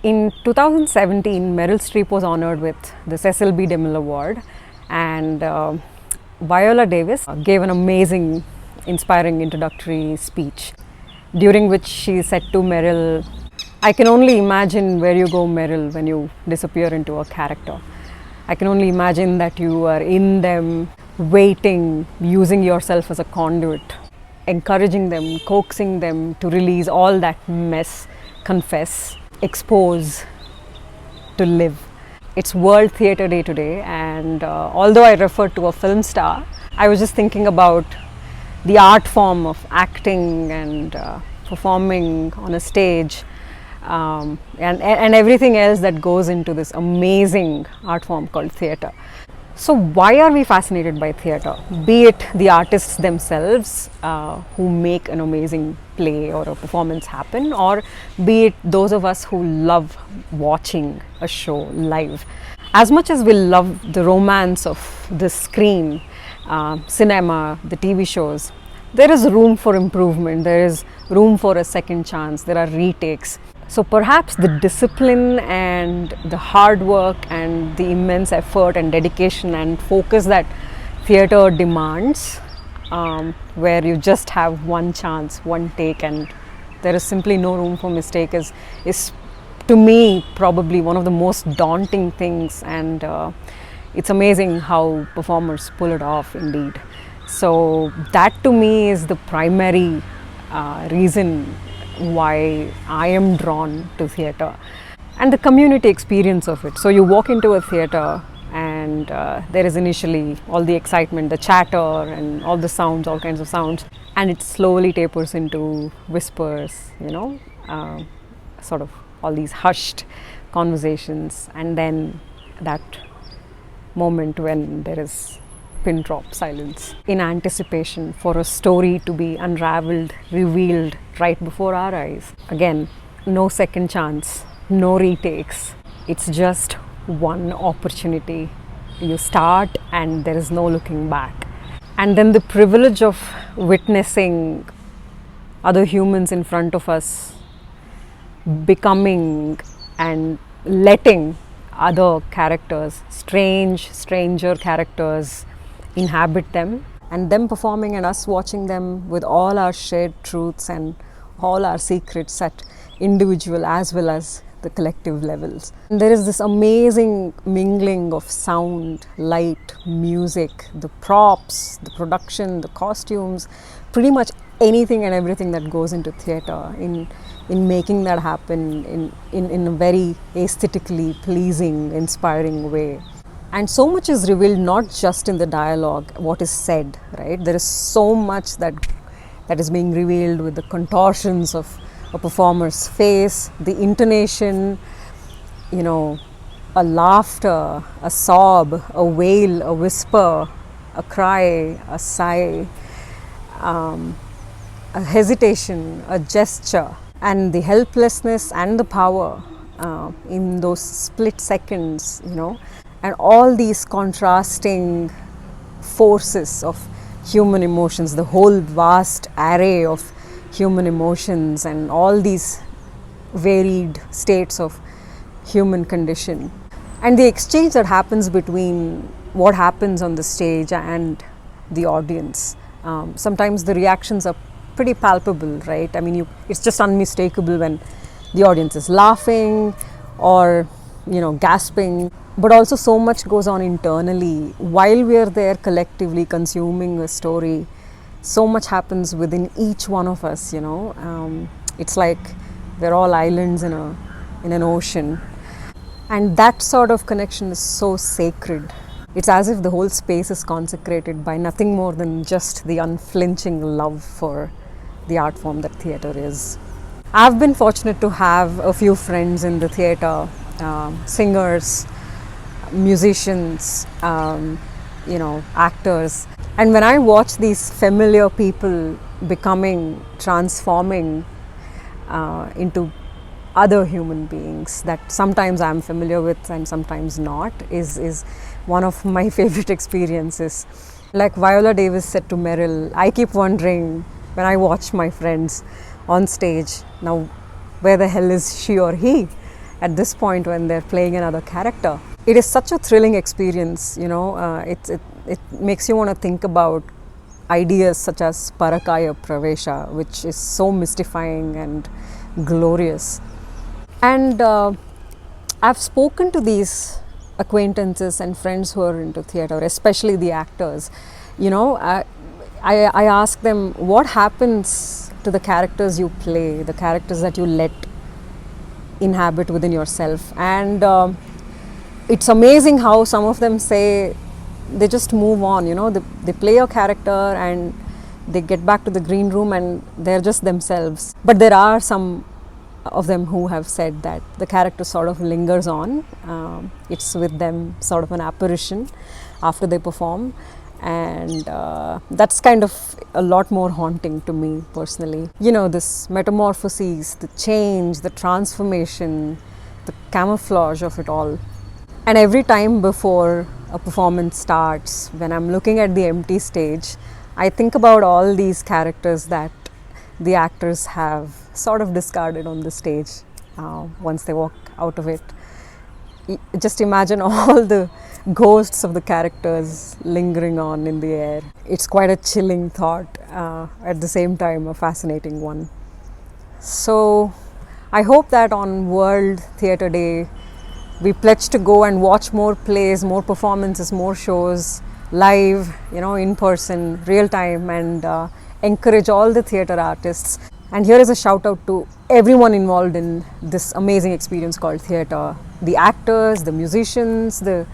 In 2017, Meryl Streep was honored with the Cecil B. DeMille Award, and Viola Davis gave an amazing, inspiring introductory speech, during which she said to Meryl, "I can only imagine where you go, Meryl, when you disappear into a character. I can only imagine that you are in them, waiting, using yourself as a conduit, encouraging them, coaxing them to release all that mess, confess, expose, to live." It's World Theatre Day today, and although I referred to a film star, I was just thinking about the art form of acting and performing on a stage, and everything else that goes into this amazing art form called theatre. So why are we fascinated by theatre? Be it the artists themselves who make an amazing play or a performance happen, or be it those of us who love watching a show live. As much as we love the romance of the screen, cinema, the TV shows, there is room for improvement, there is room for a second chance, there are retakes. So perhaps the discipline and the hard work and the immense effort and dedication and focus that theatre demands, where you just have one chance, one take, and there is simply no room for mistake, is to me probably one of the most daunting things, and it's amazing how performers pull it off indeed. So that to me is the primary reason why I am drawn to theatre, and the community experience of it. So you walk into a theatre and there is initially all the excitement, the chatter and all the sounds, all kinds of sounds, and it slowly tapers into whispers, sort of all these hushed conversations, and then that moment when there is pin drop silence in anticipation for a story to be unraveled, revealed right before our eyes. Again, no second chance, no retakes. It's just one opportunity. You start and there is no looking back. And then the privilege of witnessing other humans in front of us becoming and letting other characters, stranger characters, inhabit them, and them performing and us watching them with all our shared truths and all our secrets at individual as well as the collective levels. And there is this amazing mingling of sound, light, music, the props, the production, the costumes, pretty much anything and everything that goes into theatre in making that happen in a very aesthetically pleasing, inspiring way. And so much is revealed not just in the dialogue, what is said, right? There is so much that is being revealed with the contortions of a performer's face, the intonation, a laughter, a sob, a wail, a whisper, a cry, a sigh, a hesitation, a gesture, and the helplessness and the power in those split seconds, and all these contrasting forces of human emotions, the whole vast array of human emotions and all these varied states of human condition, and the exchange that happens between what happens on the stage and the audience. Sometimes the reactions are pretty palpable, right? I mean, it's just unmistakable when the audience is laughing or gasping, but also so much goes on internally while we are there collectively consuming a story. So much happens within each one of us. It's like we're all islands in an ocean, and that sort of connection is so sacred. It's as if the whole space is consecrated by nothing more than just the unflinching love for the art form that theatre is. I've been fortunate to have a few friends in the theatre, singers, musicians, actors, and when I watch these familiar people transforming into other human beings that sometimes I'm familiar with and sometimes not, is one of my favorite experiences. Like Viola Davis said to Meryl, I keep wondering when I watch my friends on stage, now where the hell is she or he? at this point when they're playing another character. It is such a thrilling experience, it makes you want to think about ideas such as Parakaya Pravesha, which is so mystifying and glorious. And I've spoken to these acquaintances and friends who are into theatre, especially the actors. I ask them, what happens to the characters you play, the characters that you let inhabit within yourself? And it's amazing how some of them say they just move on, they play a character and they get back to the green room and they're just themselves. But there are some of them who have said that the character sort of lingers on. It's with them, sort of an apparition after they perform. And that's kind of a lot more haunting to me personally. This metamorphoses, the change, the transformation, the camouflage of it all. And every time before a performance starts, when I'm looking at the empty stage, I think about all these characters that the actors have sort of discarded on the stage once they walk out of it. Just imagine all the ghosts of the characters lingering on in the air. It's quite a chilling thought, at the same time a fascinating one. So I hope that on World Theatre Day we pledge to go and watch more plays, more performances, more shows live, in person, real time, and encourage all the theatre artists. And here is a shout out to everyone involved in this amazing experience called theatre. The actors, the musicians, the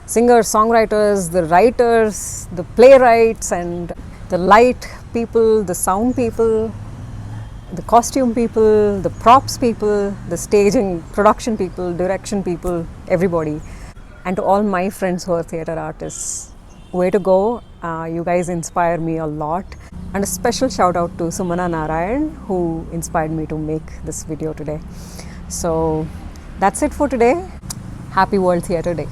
singers, songwriters, the writers, the playwrights, and the light people, the sound people, the costume people, the props people, the staging, production people, direction people, everybody. And to all my friends who are theatre artists, way to go. You guys inspire me a lot. And a special shout out to Sumana Narayan, who inspired me to make this video today. So that's it for today. Happy World Theatre Day.